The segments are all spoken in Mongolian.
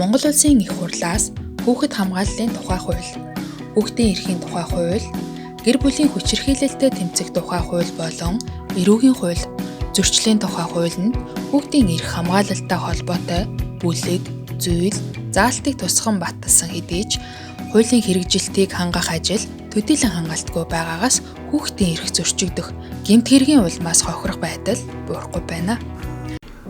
Монгол Улсын их хурлаас хүүхэд хамгааллын тухай хууль, хүүхдийн эрхийн тухай хууль, гэр бүлийн хүчирхийлэлтэй тэмцэх тухай хууль болон эрүүгийн хууль, зөрчлийн тухай хууль нь хүүхдийн эрх хамгаалалтай холбоотой бүлэг, зүйл, заалтыг тусган баталсан хэдий ч хуулийн хэрэгжилтийг хангах ажил төдийлөн хангалтгүй байгаагаас хүүхдийн эрх зөрчигдөх, гэмт хэргийн улмаас хохирох байдал буурахгүй байна.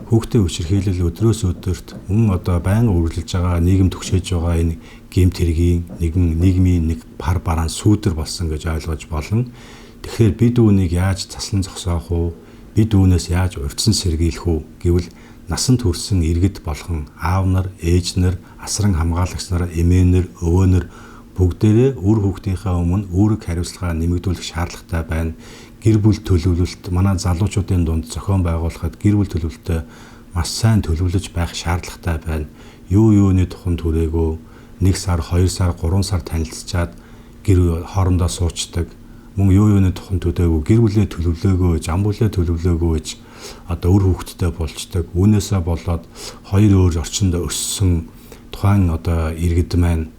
Хүүхдийн хүчирхийлэл өдрөөс өдөрт байнга үргэлжилж байгаа нийгэм төгшөөж байгаа энэ гэмт хэргийн нийгмийн нэг пар бараан сүүдэр болсон гэж ойлгож болно. Тэгэхээр бид үүнийг яаж заслан зогсоох вэ? Бид үүнээс яаж урьдчилан сэргийлэх вэ гэвэл насан туршсан иргэд болгон аав нар, ээж нар, асран хамгаалагч нар, эмээнэр, өвөөнөр бүгдээрээ үр хүүхдийнхээ өмнө үүрэг хариуцлага нэмэгдүүлэх шаардлагатай байна. Гэр бүл төлөвлөлт манай залуучуудын дунд зохион байгуулахад гэр бүл төлөвлөлтөд маш сайн төлөвлөж байх шаардлагатай байна. Юуны тухамд хүрээгөө 1 сар, 2 сар, 3 сар танилцчаад гэр хоорондоо суучдаг. Мөн юуны тухамд төдөөгүй гэр бүлээ төлөвлөөгөө, зам бүлээ төлөвлөөгөө гэж үр хүүхдтэй болчдаг. Үүнээсээ болоод хоёр өөр орчинд өссөн тухайн иргэд маань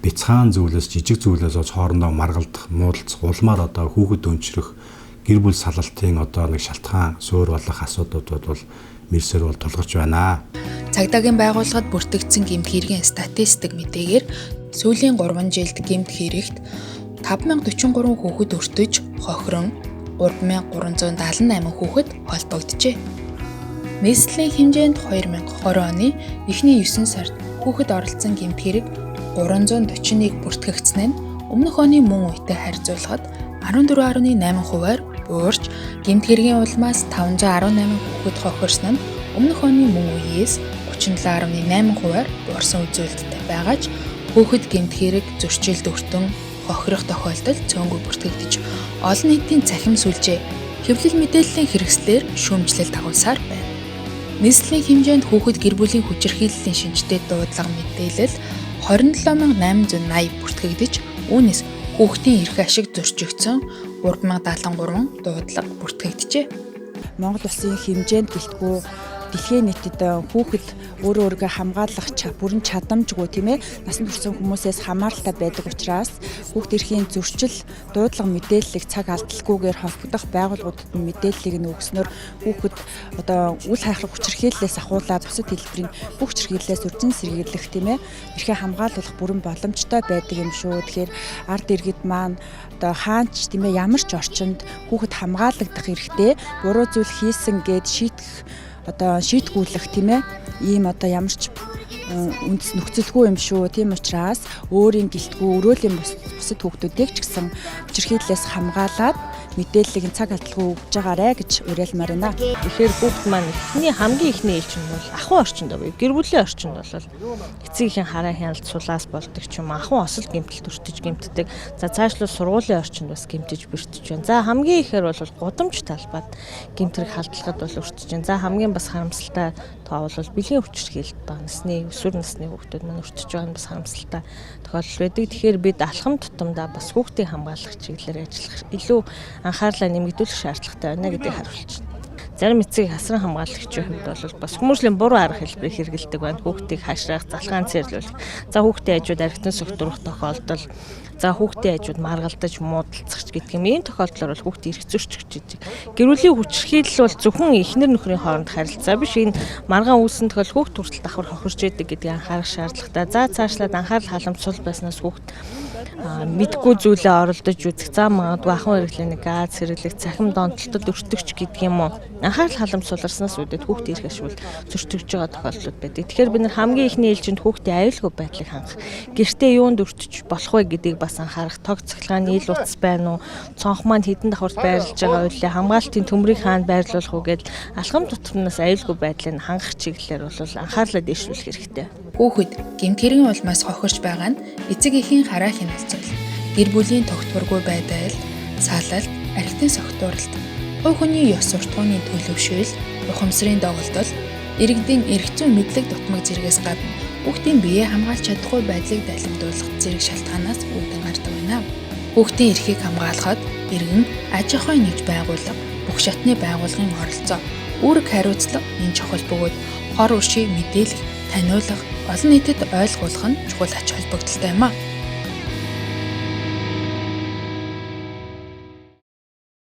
бяцхан зүйлээс жижиг зүйлээс хоорондоо маргалдах, муудалцах, улмаар хүүхэд өнчрөх гэр бүл салалтын нэг шалтгаан суурь болох асуудлууд бол мэрсээр бол тулгарч байна. Цагдаагийн байгууллагад бүртгэгдсэн гэмт хэргийн статистик мэдээгээр сүүлийн 3 жилд гэмт хэрэгт 5043 хүүхэд өртөж, хохирон 3378 хүүхэд холбогджээ. Нийслэлийн хэмжээнд 2020 оны эхний 9 сард хүүхэд оролцсон гэмт хэрэг 341 бүртгэгдсэн нь өмнөх оны мөн үетэй харьцуулахад 14.8%-аар буурч гэмт хэргийн улмаас 518 хүүхэд хохирсон нь өмнөх оны мөн үеэс 37.8%-аар буурсан үзүүлэлттэй байгаа ч хүүхэд гэмт хэрэг зөрчилд өртөн хохирох тохиолдол цөөнгүй бүртгэгдэж олон нийтийн цахим сүлжээ хэвлэл мэдээллийн хэрэгслээр шүүмжлэл дагуулсаар байна. Нийслэлийн хэмжээнд хүүхэд гэр бүлийн хүчирхийллийн шинжтэй дуудлага мэдээлэл 27880 бүртгэгдэж үүнээс хүүхдийн эрх ашиг зөрчигдсөн 3073 дуудлага бүртгэгджээ. Монгол Улсын хэмжээнд гэлтгүү дэлхийн нийтэд хүүхэд өөрийгөө хамгаалах бүрэн чадамжгүй насан турш хүмүүсээс хамааралтай байдаг учраас хүүхд эрхийн зөрчил дуудлага мэдээллийг цаг алдалгүйгээр холбогдох байгууллагуудад мэдээллийг өгснөөр хүүхэд үл хайхлах хүчирхийллээс ахуулаад бусад хэлбэрийн бүх хүчирхийллээс үржин сэргийлэх эрхээ хамгаалуулах бүрэн боломжтой байдаг юм шүү. Тэгэхээр ард иргэд маань хаач ямар ч орчинд хүүхэд хамгаалагдах хэрэгтэй буруу зүйл хийсэн гэд шийтгүүлэх ийм ямар ч үндэс нөхцөлгүй юм шүү. Тийм учраас өөрийн гэлтгүү өрөөлийн бусад хүүхдүүдийг ч гэсэн хүчирхийллээс хамгаалаад мэдээллийг цаг алдалгүй өгж байгаарэ гэж уриалмаар байна. Тэгэхээр хүүхд маань хамгийн ихний ээлж нь бол ахуй орчинд буюу гэр бүлийн орчинд бол эцэгхийн хараа хяналт сулаас болдог ч юм ахуй осол гэмтэл төртөж гэмтдэг. За цаашлуу сургуулийн орчинд бас гэмтэж бэртэж байна. За хамгийн ихээр бол гудамж талбайд гэмтрэг халдлагад бол өртөж байна. За хамгийн бас харамсалтай тоо бол бэлгийн хүчирхийлэлт ба насны өсвөр насны хүүхдүүд маань өртөж байгаа нь бас харамсалтай тохиолдол байдаг. Тэгэхээр бид алхам тутамдаа бас хүүхдийн хамгаалах чиглэлээр ажиллах илүү анхаарлаа нэмэгдүүлэх шаардлагатай байна гэдгийг харуулж байна. Зарим эцэг асран хамгаалагчийн хувьд бол бас хүмүүжлийн буруу арга хэлбэрийг хэрэглэдэг байна. Хүүхдийг хашраах, залхаан цэрлүүлэх. За хүүхдийн хажууд архитан согтурах тохиолдол. За хүүхдийн хажууд маргалдаж, муудалцах гэдэг юм. Ийм тохиолдлоор бол хүүхдийн эрх зөрчигдөж байдаг. Гэр бүлийн хүчирхийлэл бол зөвхөн эхнэр нөхрийн хооронд харилцаа биш. Энэ маргаан үүссэн тохиол хүүхд хүртэл давхар хохирч байдаг гэдгийг анхаарах шаардлагатай. За цаашлаад анхаарал халамжлал байснаас хүүхд мэдгүй зүйлээ оролдож үзэх. За магадгүй ахуйн хэрэглээний газ хэрэглэх, цахим донтолтод өртөгч гэдэг юм уу. Анхаарал халамж суларснаас үүдээд хүүхдийн эрх ашигт зөрчигдөж байгаа тохиолдлууд байдаг. Тэгэхээр бид нар хамгийн ихний ээлжинд хүүхдийн аюулгүй байдлыг хангах, гэртээ юунд өртөж болох вэ гэдгийг бас анхаарах, тог цахилгааны ил утас байна уу, цонх маань хэдэн давхарт байрлаж байгаа үйлээ хамгаалтын төмрийг хаана байрлуулах уу гэдэл алхам тутамнаас аюулгүй байдлыг хангах чиглэлээр бол анхаарлаа дэвшүүлэх хэрэгтэй. Хүүхэд гэмт хэргийн улмаас хохирч байгаа нь эцэг эхийн хараа хяналтцуул, гэр бүлийн тогтворгүй байдал, салалт, архитын согтууралт, хувь хүний ёс суртахууны төлөвшөөл, ухамсарын доголдол, иргэдийн эрх зүйн мэдлэг дутмаг зэрэгээс гадна хүүхдийн биеэ хамгаалж чадахгүй байдлыг далимдуулах зэрэг шалтгаанаас үүдэн гардаг байна. Хүүхдийн эрхийг хамгаалахад иргэн, аж ахуйн нэгж байгууллага, бүх шатны байгууллагын оролцоо, үүрэг хариуцлага энэ чухал бөгөөд хор уршийг мэдээлэх, таниулах, олон нийтэд ойлгуулах нь чухал ач холбогдолтой юм а.